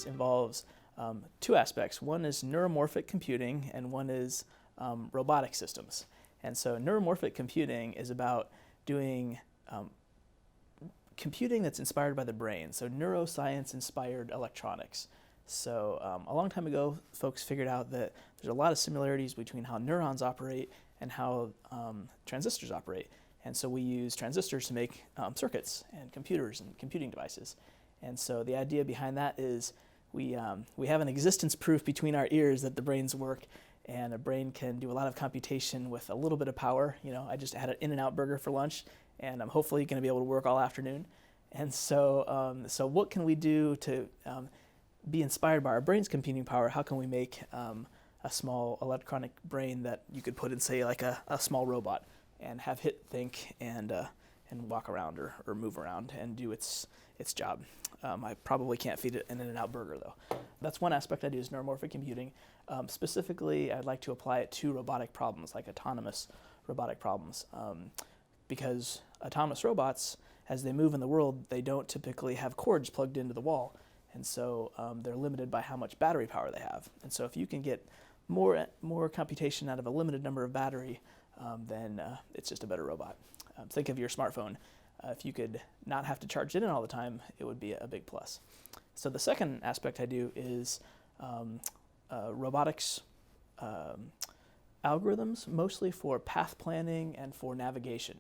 involves two aspects. One is neuromorphic computing, and one is robotic systems. And so neuromorphic computing is about doing computing that's inspired by the brain, so neuroscience-inspired electronics. So a long time ago, folks figured out that there's a lot of similarities between how neurons operate and how transistors operate. And so we use transistors to make circuits and computers and computing devices. And so the idea behind that is we have an existence proof between our ears that the brains work, and a brain can do a lot of computation with a little bit of power. You know, I just had an In-N-Out burger for lunch, and I'm hopefully going to be able to work all afternoon. And so, so what can we do to be inspired by our brain's computing power? How can we make a small electronic brain that you could put in, say, like a small robot, and have it think and walk around or move around and do its job? I probably can't feed it an In-N-Out burger, though. That's one aspect I do is neuromorphic computing. Specifically, I'd like to apply it to robotic problems, like autonomous robotic problems, because autonomous robots, as they move in the world, they don't typically have cords plugged into the wall, and so they're limited by how much battery power they have. And so if you can get more computation out of a limited number of battery, then it's just a better robot. Think of your smartphone. If you could not have to charge it in all the time, it would be a big plus. So the second aspect I do is robotics algorithms, mostly for path planning and for navigation.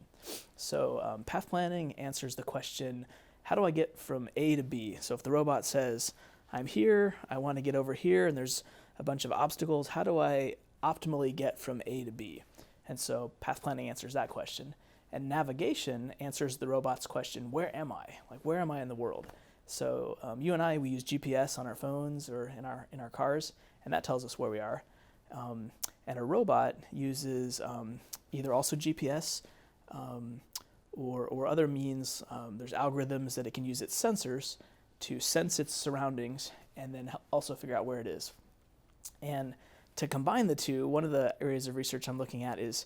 So path planning answers the question, how do I get from A to B? So if the robot says, I'm here, I want to get over here, and there's a bunch of obstacles, how do I optimally get from A to B? And so path planning answers that question. And navigation answers the robot's question, where am I? Like, where am I in the world? So you and I, we use GPS on our phones or in our cars, and that tells us where we are. And a robot uses either also GPS or other means. There's algorithms that it can use its sensors to sense its surroundings and then also figure out where it is. And to combine the two, one of the areas of research I'm looking at is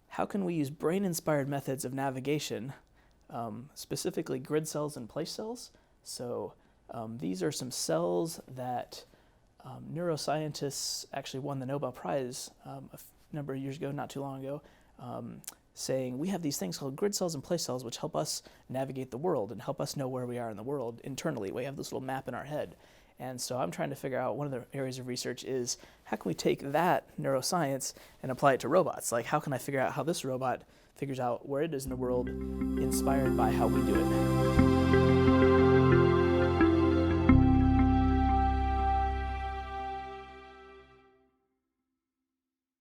how can we use brain-inspired methods of navigation, specifically grid cells and place cells. So these are some cells that neuroscientists actually won the Nobel Prize a number of years ago, not too long ago, saying we have these things called grid cells and place cells which help us navigate the world and help us know where we are in the world internally. We have this little map in our head. And so I'm trying to figure out, one of the areas of research is how can we take that neuroscience and apply it to robots? Like, how can I figure out how this robot figures out where it is in the world inspired by how we do it?